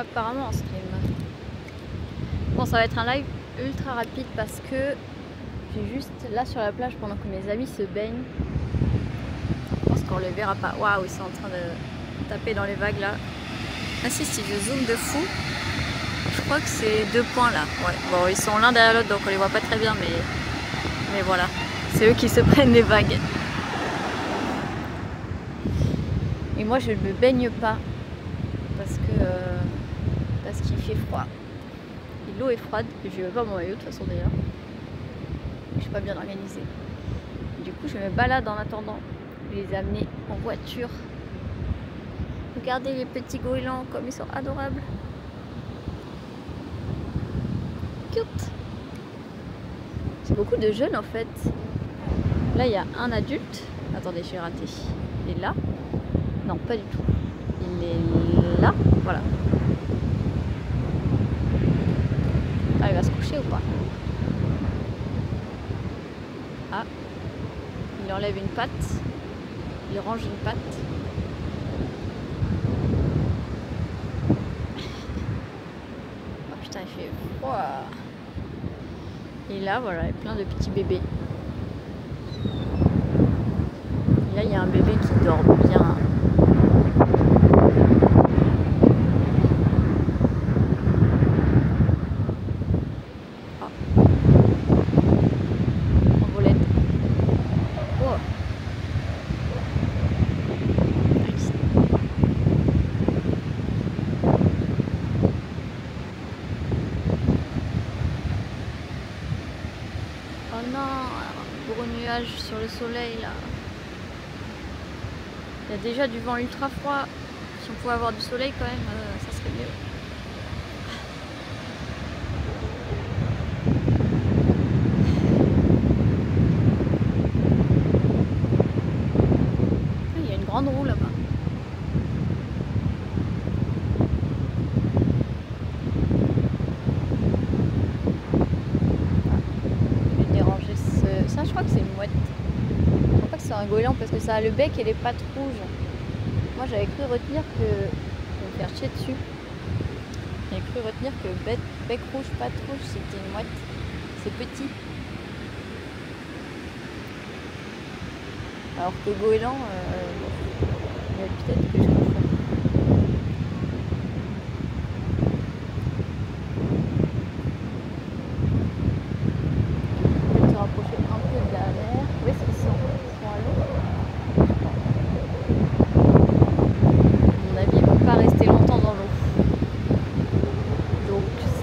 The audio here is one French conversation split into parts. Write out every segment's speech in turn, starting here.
apparemment en stream. Bon, ça va être un live ultra rapide parce que je suis juste là sur la plage pendant que mes amis se baignent. Je pense qu'on les verra pas. Waouh, ils sont en train de taper dans les vagues là. Ah si je zoome de fou, je crois que c'est 2 points là. Ouais. Bon, ils sont l'un derrière l'autre donc on les voit pas très bien, mais voilà. C'est eux qui se prennent les vagues. Et moi je ne me baigne pas parce qu'il fait froid. Et l'eau est froide, et je ne veux pas mon maillot de toute façon d'ailleurs. Je suis pas bien organisée. Du coup je me balade en attendant. Je les ai amenés en voiture. Regardez les petits goélands comme ils sont adorables. Cute. C'est beaucoup de jeunes en fait. Là il y a un adulte. Attendez, je vais rater. Il est là. Non, pas du tout. Il est là. Voilà. Ah, il va se coucher ou pas? Ah. Il enlève une patte. Il range une patte. Oh putain, il fait froid. Et là, voilà, il y a plein de petits bébés. Et là, il y a un bébé qui dort bien. Oh non, gros nuage sur le soleil là. Il y a déjà du vent ultra froid. Si on pouvait avoir du soleil quand même, ça serait mieux. Il y a une grande roue là-bas. Ça, je crois que c'est une mouette. Je crois pas que c'est un goéland parce que ça a le bec et les pattes rouges. Moi, j'avais cru retenir que... Je vais me faire chier dessus. J'avais cru retenir que bec rouge, pattes rouges, c'était une mouette. C'est petit. Alors que goéland, peut-être que je confonds.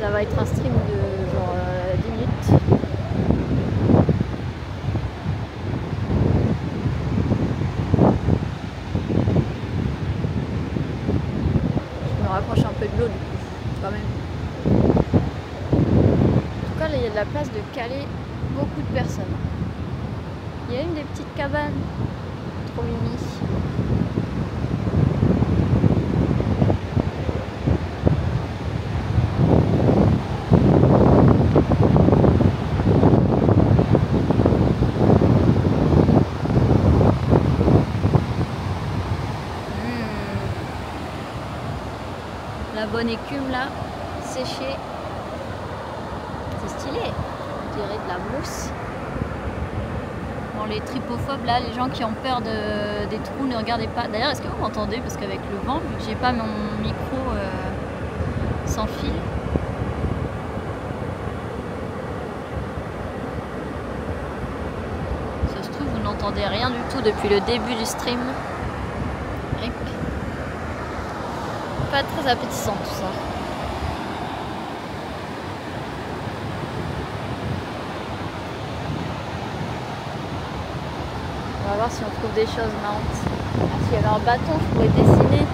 Ça va être un stream de genre 10 minutes. Je me rapproche un peu de l'eau du coup, quand même. En tout cas, là, il y a de la place de caler beaucoup de personnes. Il y a une des petites cabanes, trop mimi. La bonne écume là, séchée. C'est stylé. On dirait de la mousse. Bon, les trypophobes là, les gens qui ont peur des trous, ne regardez pas. D'ailleurs, est-ce que vous m'entendez? Parce qu'avec le vent, vu que j'ai pas mon micro sans fil. Ça se trouve, vous n'entendez rien du tout depuis le début du stream. Pas très appétissant tout ça. On va voir si on trouve des choses marrantes. S'il y avait un bâton, je pourrais dessiner.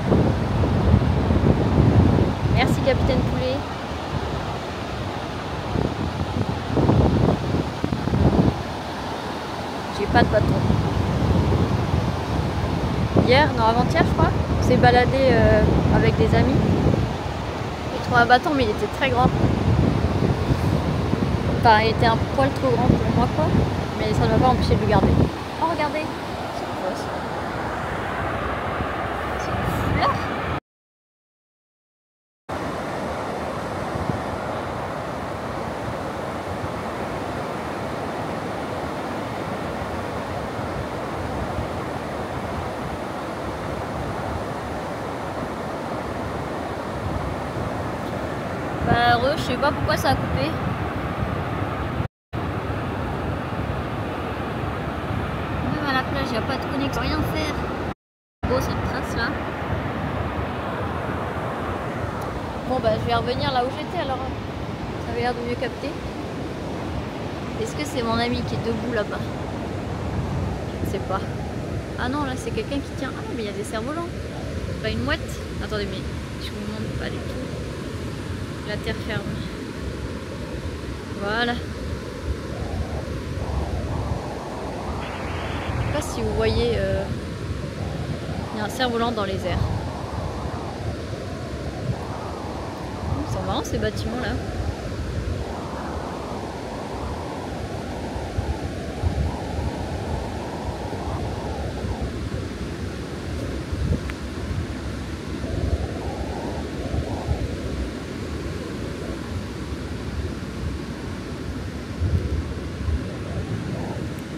Merci Capitaine Poulet. J'ai pas de bâton. Hier, non avant-hier je crois, on s'est baladé avec des amis. J'ai trouvé un bâton mais il était très grand. Enfin il était un poil trop grand pour moi quoi, mais ça ne m'a pas empêché de le garder. Oh regardez, c'est quoi ça? C'est une fleur? heureux, je sais pas pourquoi ça a coupé. Même à la plage, il n'y a pas de connexion, rien faire. Beau cette trace là. Bon bah je vais revenir là où j'étais alors. Ça avait l'air de mieux capter. Est-ce que c'est mon ami qui est debout là-bas? Je ne sais pas. Ah non, là c'est quelqu'un qui tient. Ah mais il y a des cerfs-volants. C'est pas une mouette. Attendez, mais je vous montre pas du tout. La terre ferme. Voilà. Je sais pas si vous voyez. Il y a un cerf-volant dans les airs. Ils sont marrants ces bâtiments là.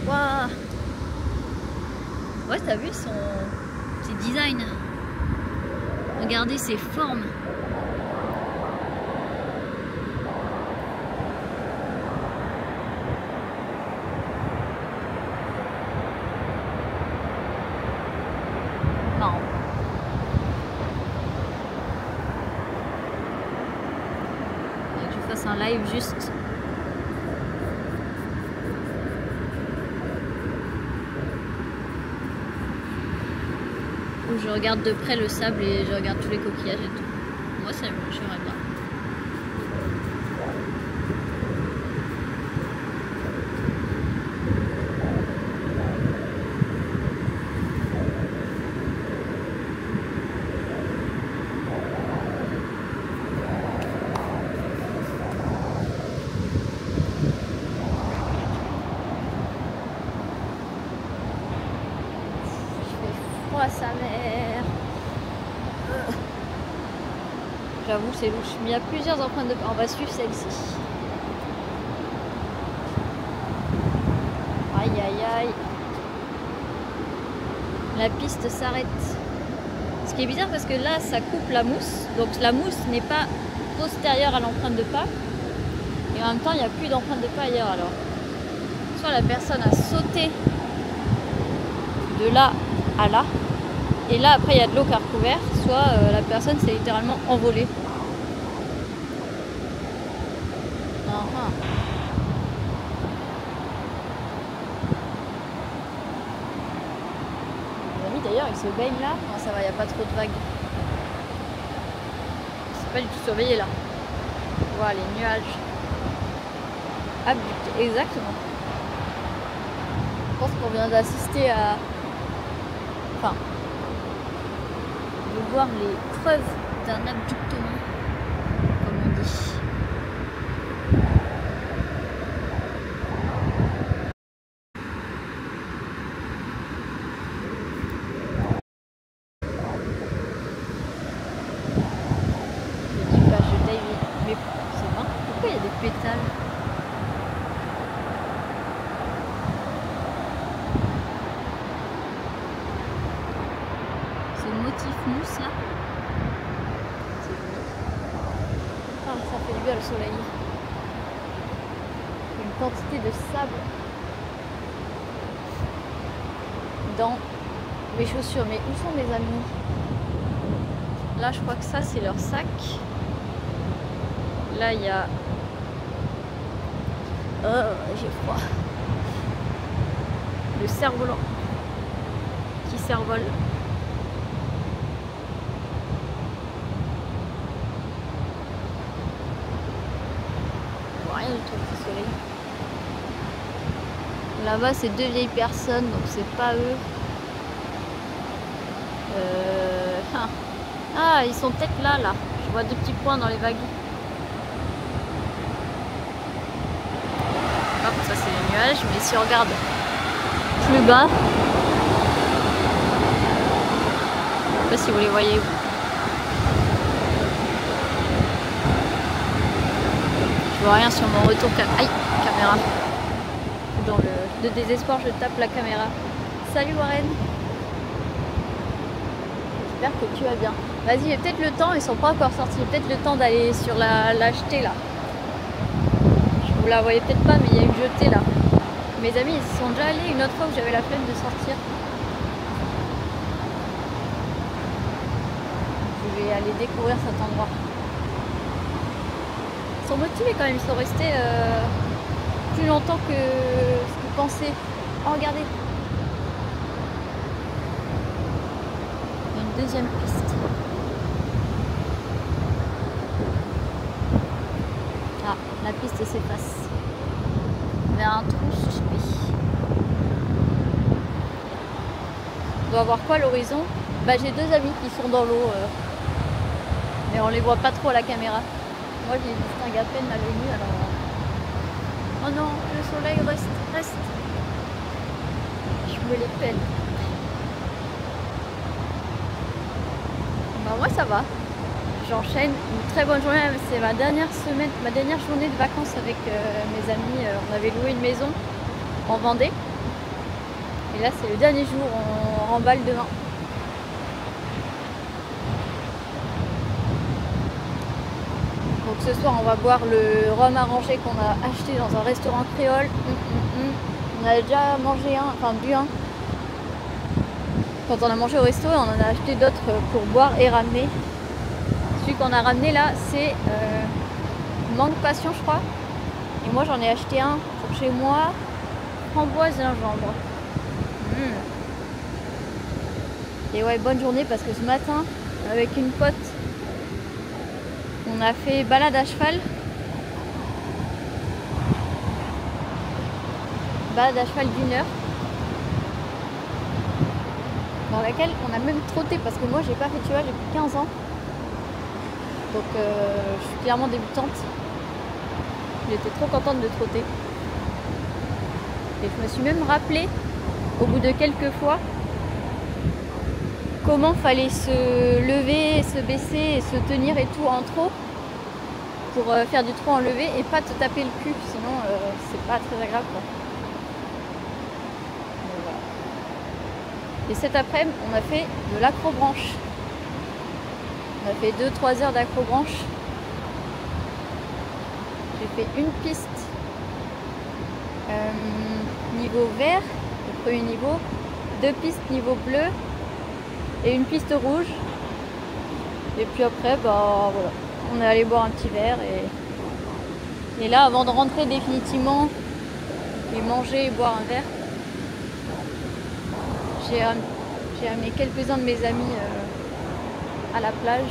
Waouh! Ouais, t'as vu ses designs? Regardez ses formes. Non. Il faut que je fasse un live juste. Où je regarde de près le sable et je regarde tous les coquillages et tout. Moi, ça j'aimerais bien. À sa mère. J'avoue, c'est louche. Mais il y a plusieurs empreintes de pas. On va suivre celle-ci. Aïe aïe aïe. La piste s'arrête. Ce qui est bizarre parce que là, ça coupe la mousse. Donc la mousse n'est pas postérieure à l'empreinte de pas. Et en même temps, il n'y a plus d'empreinte de pas ailleurs. Alors, soit la personne a sauté de là à là. Et là, après, il y a de l'eau qui a recouvert, soit la personne s'est littéralement envolée. Mes amis, d'ailleurs, ils se baignent là. Non, ça va, il n'y a pas trop de vagues. C'est pas du tout surveillé là. Voilà les nuages. Abductés, exactement. Je pense qu'on vient d'assister à... Enfin... de voir les preuves d'un abductement, comme on dit. L'équipage de David. Mais c'est marrant, pourquoi il y a des pétales? Ce motif mousse là. Ah, ça fait du bien le soleil. Une quantité de sable dans mes chaussures. Mais où sont mes amis? Là, je crois que ça, c'est leur sac. Là, il y a... Oh, j'ai froid. Le cerf-volant qui cerf-vole. Rien du tout ce soleil. Là-bas c'est deux vieilles personnes donc c'est pas eux. Ah ils sont peut-être là. Je vois deux petits points dans les vagues. Hop, ça c'est les nuages, mais si on regarde plus bas, je sais pas si vous les voyez. Je vois rien sur mon retour caméra. Dans le désespoir, je tape la caméra. Salut Warren. j'espère que tu vas bien. Vas-y, il y a peut-être le temps, ils sont pas encore sortis, il y a peut-être le temps d'aller sur l'acheter là. Vous la voyez peut-être pas, mais il y a une jetée là. Mes amis, ils sont déjà allés une autre fois où j'avais la flemme de sortir. Je vais aller découvrir cet endroit. Ils sont motivés quand même, ils sont restés plus longtemps que ce qu'ils pensaient. Oh, regardez! Il y a une deuxième piste. Ah, la piste s'efface vers un trou suspect. On doit voir quoi à l'horizon? Bah, j'ai deux amis qui sont dans l'eau, mais on les voit pas trop à la caméra. Moi, je les distingue à peine à l'œil nu, alors... Oh non, le soleil reste. Je me les pèle. Bah, moi, ça va. J'enchaîne une très bonne journée. C'est ma dernière journée de vacances avec mes amis. On avait loué une maison en Vendée. Et là, c'est le dernier jour. On remballe demain. Donc ce soir, on va boire le rhum arrangé qu'on a acheté dans un restaurant créole. On a déjà mangé un, enfin bu un. Quand on a mangé au resto, on en a acheté d'autres pour boire et ramener. Celui qu'on a ramené là, c'est mangue passion, je crois. Et moi, j'en ai acheté un pour chez moi, framboise et gingembre. Et ouais, bonne journée parce que ce matin, avec une pote, on a fait balade à cheval. Balade à cheval d'1 heure. Dans laquelle on a même trotté parce que moi j'ai pas fait de cheval depuis 15 ans. Donc je suis clairement débutante. J'étais trop contente de trotter. Et je me suis même rappelé, au bout de quelques fois, comment fallait se lever, se baisser et se tenir et tout en trot pour faire du trot enlevé et pas te taper le cul, sinon c'est pas très agréable quoi. Voilà. Et cet après-midi, on a fait de l'acrobranche. On a fait 2-3 heures d'acrobranche. J'ai fait une piste niveau vert, le premier niveau, 2 pistes niveau bleu et une piste rouge. Et puis après, bah voilà, on est allé boire un petit verre et là, avant de rentrer définitivement et manger et boire un verre, j'ai amené quelques-uns de mes amis à la plage.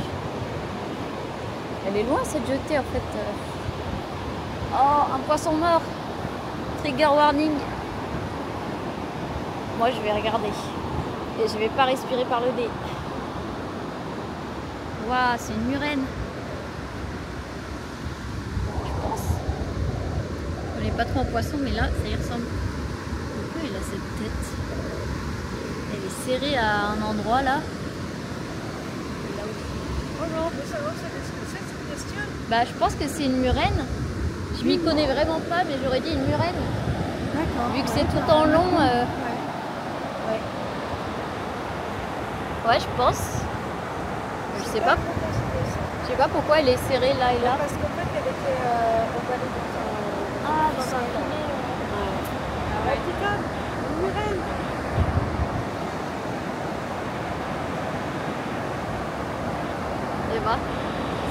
Elle est loin cette jetée en fait. Oh, un poisson mort. Trigger warning. Moi je vais regarder. Et je vais pas respirer par le nez. Waouh, c'est une murène. Je pense. On n'est pas trop en poisson, mais là ça y ressemble. Pourquoi il a cette tête? Elle est serrée à un endroit là. Bonjour, on peut savoir ce que c'est cette question? Bah je pense que c'est une murène. Je m'y connais vraiment pas, mais j'aurais dit une murène. D'accord. Vu que c'est tout en long. Ouais, je pense. Je sais pas. Je sais pas pourquoi elle est serrée là et là. Parce qu'en fait, elle était emballée dans un filet. Ouais, petit homme, une murène. Et bah,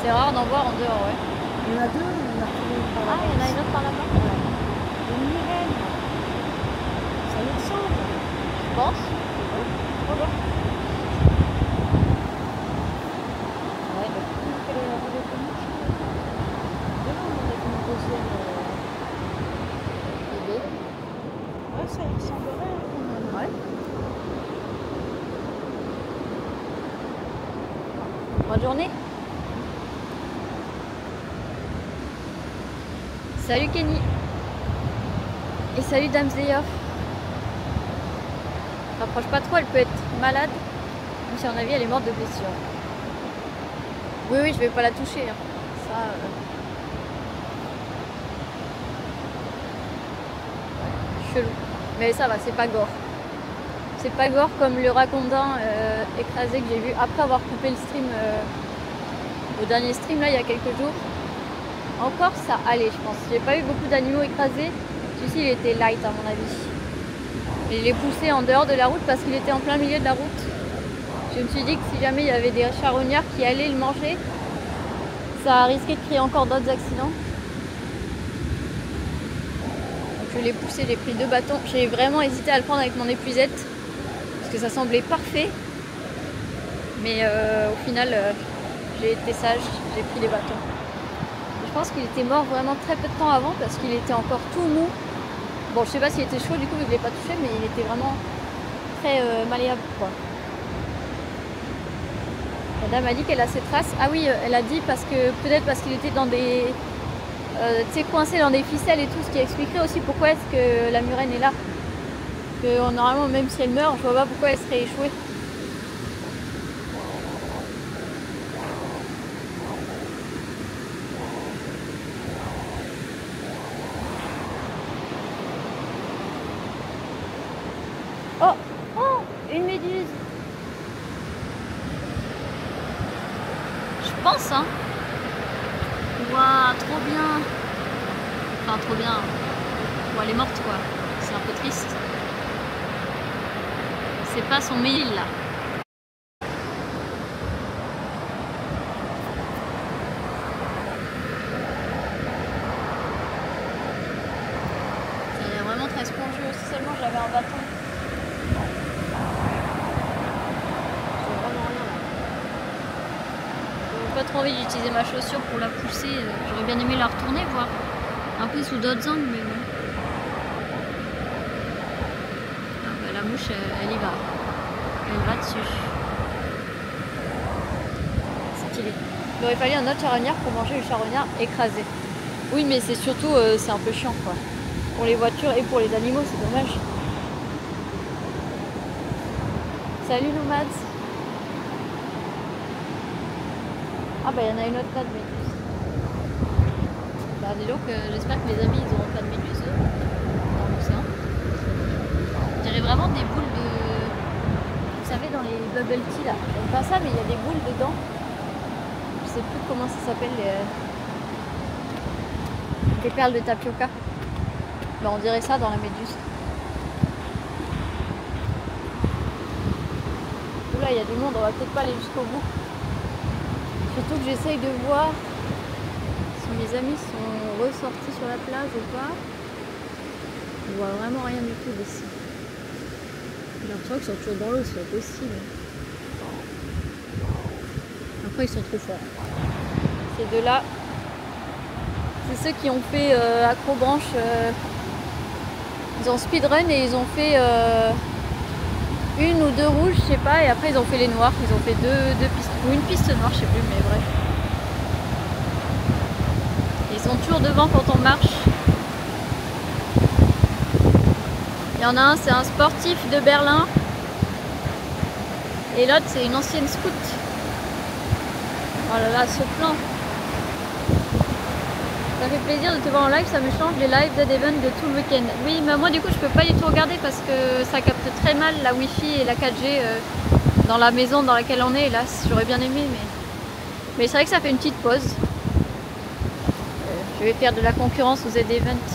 c'est rare d'en voir en dehors, ouais. Il y en a deux, on a trouvé une par là. Ah, il y en a une autre par là-bas. Une murène. Ça lui ressemble. Je pense. Bonjour. Ouais. Quelle est la vidéo comique? Demain, on a une deuxième Bébé. Ouais, ça lui ressemblerait quand même. Ouais. Bonne journée. Salut Kenny. Et salut Dame Zeyoff. Rapproche pas trop, elle peut être malade. Même si à mon avis elle est morte de blessure. Oui, oui, je vais pas la toucher. Hein. Ça. Chelou. Mais ça va, c'est pas gore. c'est pas gore comme le racondin écrasé que j'ai vu après avoir coupé le stream au dernier stream là il y a quelques jours. Encore ça allait je pense. J'ai pas eu beaucoup d'animaux écrasés. Celui-ci il était light à mon avis. Et je l'ai poussé en dehors de la route parce qu'il était en plein milieu de la route. Je me suis dit que si jamais il y avait des charognards qui allaient le manger, ça risquait de créer encore d'autres accidents. Donc je l'ai poussé, j'ai pris 2 bâtons. J'ai vraiment hésité à le prendre avec mon épuisette parce que ça semblait parfait. Mais au final, j'ai été sage, j'ai pris les bâtons. Et je pense qu'il était mort vraiment très peu de temps avant parce qu'il était encore tout mou. Bon, je sais pas s'il était chaud du coup, vu que je l'ai pas touché, mais il était vraiment très malléable quoi. La dame a dit qu'elle a ses traces. Ah oui, elle a dit parce que peut-être parce qu'il était dans des, tu sais, coincé dans des ficelles et tout, ce qui expliquerait aussi pourquoi est-ce que la murène est là. Que normalement, même si elle meurt, je vois pas pourquoi elle serait échouée. Oh, oh, une méduse. Je pense, hein. Waouh, trop bien. Enfin, trop bien. Bon, elle est morte, quoi. C'est un peu triste. C'est pas son mille, là. Ça a l'air vraiment très spongieux. Si seulement j'avais un bâton. Pas trop envie d'utiliser ma chaussure pour la pousser. J'aurais bien aimé la retourner, voir un peu sous d'autres angles, mais bon. Ah bah, la mouche, elle y va. Elle va dessus. Stylé. Il aurait fallu un autre charognard pour manger le charognard écrasé. Oui, mais c'est surtout, c'est un peu chiant, quoi. Pour les voitures et pour les animaux, c'est dommage. Salut Nomads. Ah bah il y en a une autre là de méduse. Bah dis donc, j'espère que les amis ils auront pas de méduse dans l'océan. On dirait vraiment des boules de... Vous savez dans les bubble tea là, j'aime pas ça mais il y a des boules dedans. Je sais plus comment ça s'appelle les perles de tapioca. Bah on dirait ça dans la méduse. Là il y a du monde, on va peut-être pas aller jusqu'au bout. Surtout que j'essaye de voir si mes amis sont ressortis sur la plage ou pas. On voit vraiment rien du tout d'ici. J'ai l'impression qu'ils sont toujours dans l'eau, c'est pas possible. Après ils sont trop forts. Ces deux-là, c'est ceux qui ont fait acrobranche. Ils ont speedrun et ils ont fait une ou deux rouges, je sais pas, et après ils ont fait les noirs. Ils ont fait deux pistes, ou une piste noire, je sais plus, mais bref. Ils sont toujours devant quand on marche. Il y en a un, c'est un sportif de Berlin. Et l'autre, c'est une ancienne scout. Oh là là, ce plan. Ça fait plaisir de te voir en live, ça me change les lives d'Event de tout le week-end. Oui, mais moi du coup je peux pas du tout regarder parce que ça capte très mal la Wi-Fi et la 4G dans la maison dans laquelle on est, hélas. J'aurais bien aimé, mais c'est vrai que ça fait une petite pause. Je vais faire de la concurrence aux Z-Event.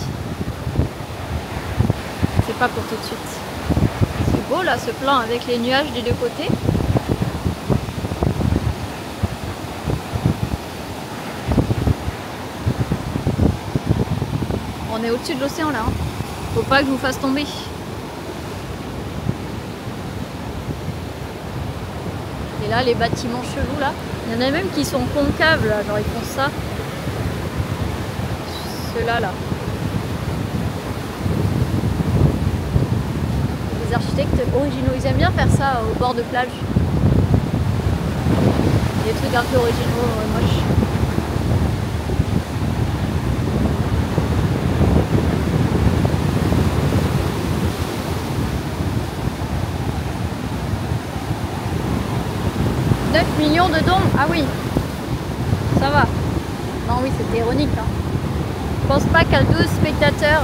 C'est pas pour tout de suite. C'est beau là ce plan avec les nuages des deux côtés. On est au-dessus de l'océan là, hein. Faut pas que je vous fasse tomber. Et là les bâtiments chelous là, il y en a même qui sont concaves là, genre ils font ça. Ceux-là là. Les architectes originaux, ils aiment bien faire ça au bord de plage. Des trucs un peu originaux, moches. Millions de dons, ah oui, ça va. Non oui, c'était ironique. Hein. Je pense pas qu'à 12 spectateurs,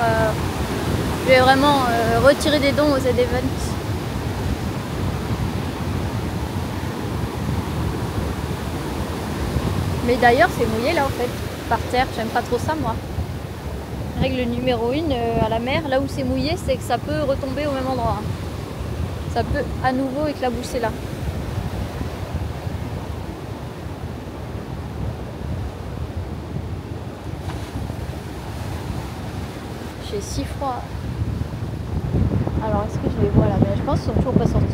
je vais vraiment retirer des dons aux Z-Event. Mais d'ailleurs c'est mouillé là en fait, par terre, j'aime pas trop ça moi. Règle numéro 1 à la mer, là où c'est mouillé, c'est que ça peut retomber au même endroit. Ça peut à nouveau éclabousser là. J'ai si froid. Alors est-ce que je les vois là? Mais je pense qu'ils sont toujours pas sortis.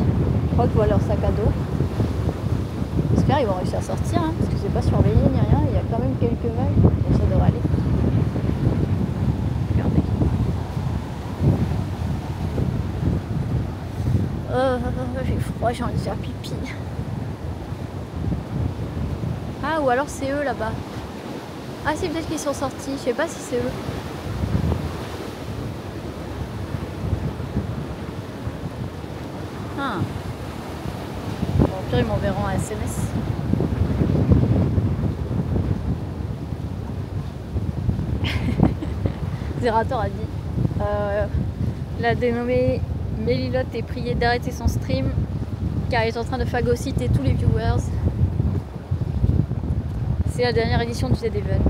Je crois que je vois leur sac à dos. J'espère qu'ils vont réussir à sortir, hein, parce que c'est pas surveillé ni rien. Il y a quand même quelques vagues, donc ça devrait aller. Regardez. J'ai froid, j'ai envie de faire pipi. Ah, ou alors c'est eux là-bas. Ah si, peut-être qu'ils sont sortis. Je sais pas si c'est eux. Ah. Bon, au pire, ils m'enverront un SMS. Zerator a dit la dénommée Mélilotte est priée d'arrêter son stream car il est en train de phagocyter tous les viewers. C'est la dernière édition du Z-Event.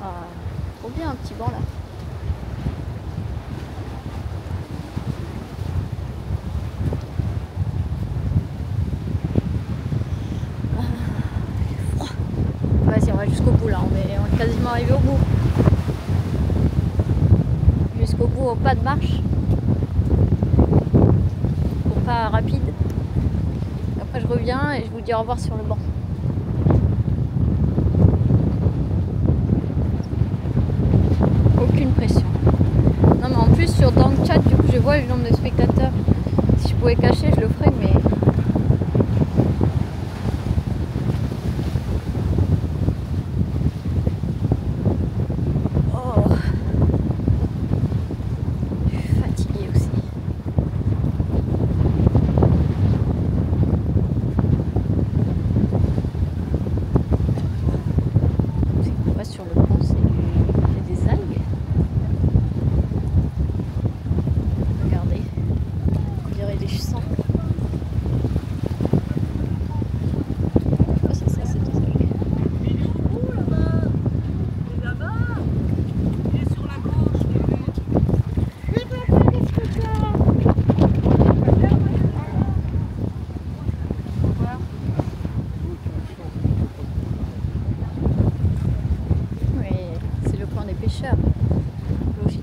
Ah, trop bien un petit banc là. Vas-y, on va jusqu'au bout là, on est quasiment arrivé au bout. Jusqu'au bout au pas de marche. Au pas rapide. Après je reviens et je vous dis au revoir sur le banc. Aucune pression. Non mais en plus dans le chat, du coup je vois le nombre de spectateurs. Si je pouvais cacher, je le ferais, mais... sur le pont, c'est des algues. Regardez, on dirait des champs. Oh, c'est ça, c'est des algues. Il est où là-bas? Il est là-bas. Il est sur la gauche, je l'ai vu. Oui, c'est le coin des pêcheurs. Logique.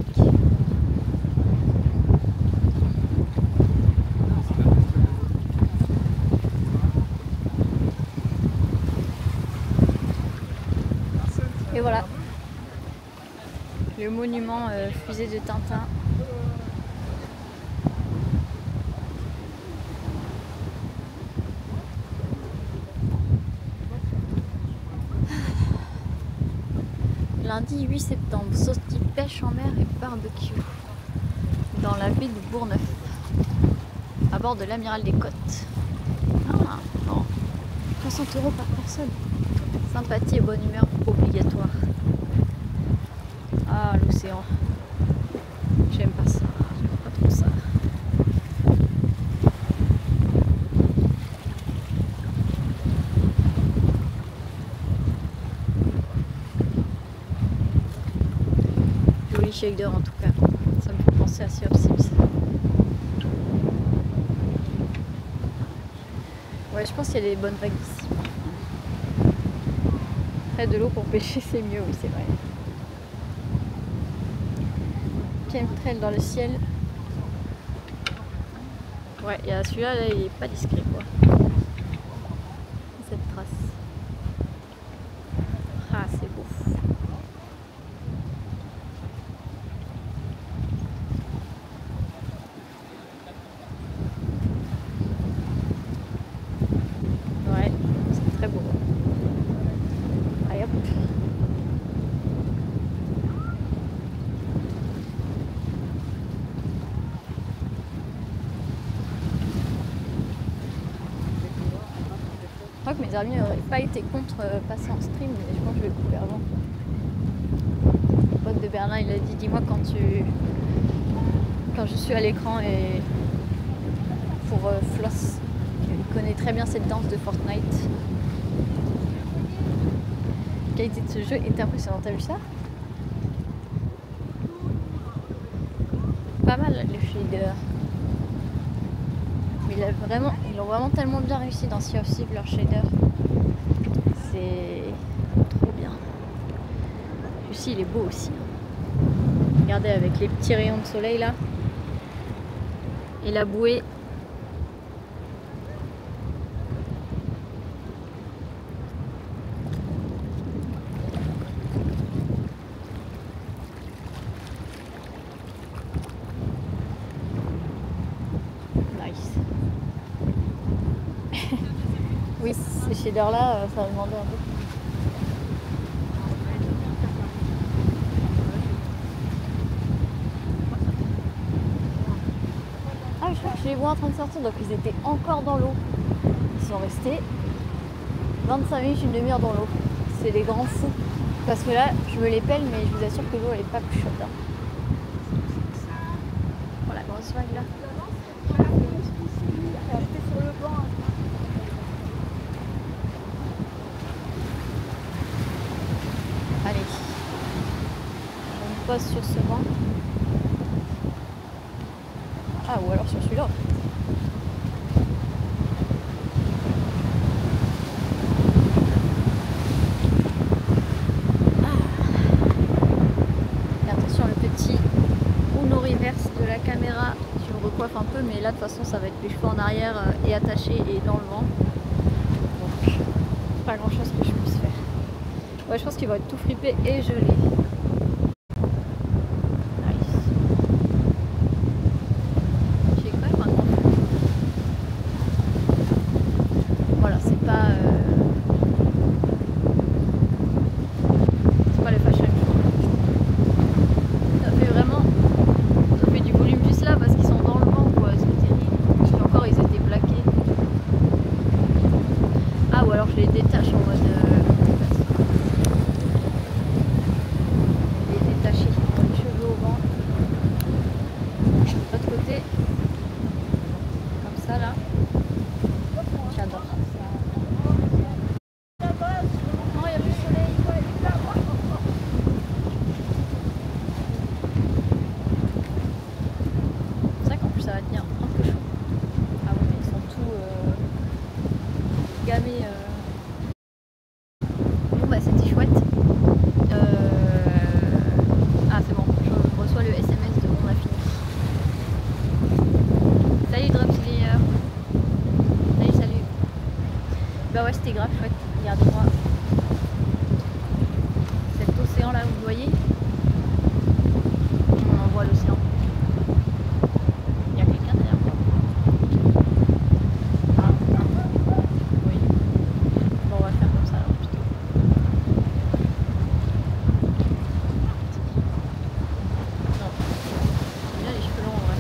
Et voilà. Le monument fusée de Tintin. Lundi 8 septembre, sortie pêche en mer et barbecue dans la baie de Bourgneuf, à bord de l'Amiral des Côtes. Ah, bon. 60 € par personne. Sympathie et bonne humeur obligatoire. Ah, l'océan. J'aime pas ça. J'aime pas trop ça. Joli shader en tout cas. Ça me fait penser à Sea of Thieves. Ouais, je pense qu'il y a des bonnes vagues ici. Près de l'eau pour pêcher, c'est mieux, oui, c'est vrai. Chemtrail dans le ciel. Ouais, il y a celui-là, là, il est pas discret quoi. Cette trace. Ah, c'est beau. Ouais, c'est très beau. Allez hop. Je crois que mes amis n'auraient pas été contre passer en stream, mais je pense que je vais couper avant. pote de Berlin, il a dit dis-moi quand je suis à l'écran et pour Floss, il connaît très bien cette danse de Fortnite. La qualité de ce jeu est impressionnante, t'as vu ça? Pas mal les shaders. Mais ils ont vraiment tellement bien réussi dans Sea of Thieves leur shader. C'est trop bien. Celui-ci il est beau aussi. Regardez avec les petits rayons de soleil là. Et la bouée. Nice. Oui, ces shaders là, ça va demander un peu. Ah, je crois que je les vois en train de sortir, donc ils étaient encore dans l'eau. Ils sont restés 25 minutes, une demi-heure dans l'eau. C'est des grands fous. Parce que là, je me les pèle, mais je vous assure que l'eau elle est pas plus chaude. Hein. Voilà, grosse vague là. Elle était sur le banc. Allez, on pose sur ce banc. Ah, ou alors sur celui-là. Et attention, le petit Uno reverse de la caméra. Je me recoiffe un peu, mais là de toute façon, ça va être les cheveux en arrière et attachés et dans le vent. Donc, pas grand chose que je puisse faire. Ouais, je pense qu'il va être tout fripé et gelé. Bon bah c'était chouette. Ah c'est bon, je reçois le SMS de on a fini. Salut Dropslayer. Salut. Bah ouais c'était grave chouette. Regardez-moi. Cet océan là, vous voyez? On voit l'océan. Il y a quelqu'un derrière moi. Ah. Oui. Bon on va faire comme ça alors plutôt. Non. J'aime bien les cheveux longs en vrai.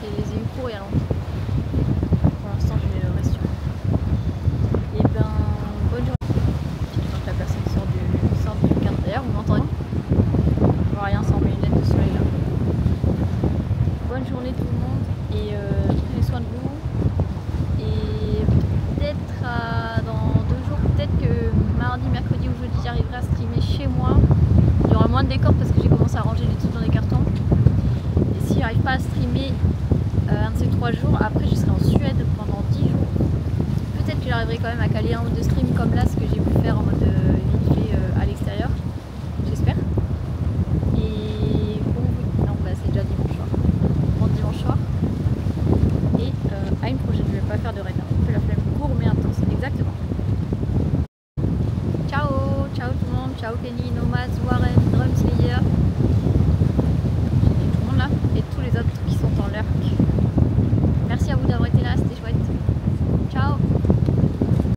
Et les ai eu courts il y a longtemps. Pour l'instant je vais rester sur. Et ben bonne journée. Je crois que la personne sort du cadre d'ailleurs, vous m'entendez? Je vois rien sans mes lunettes de soleil là. Bonne journée tout le monde et prenez soin de vous. Et peut-être dans 2 jours, peut-être que mardi, mercredi ou jeudi j'arriverai à streamer chez moi. Il y aura moins de décors parce que j'ai commencé à ranger les trucs dans les cartons. Et si j'arrive pas à streamer un de ces 3 jours, après je serai en Suède pendant 10 jours. Peut-être que j'arriverai quand même à caler 1 ou 2 streams comme là, ce que j'ai pu faire en mode vite fait à l'extérieur. J'espère. Et bon, non, bah c'est déjà dimanche soir. Bon dimanche soir. Et à une prochaine, je vais pas faire de raid. On fait la flemme court mais intense. Exactement. Ciao, ciao tout le monde. Ciao Kenny, Nomad, War.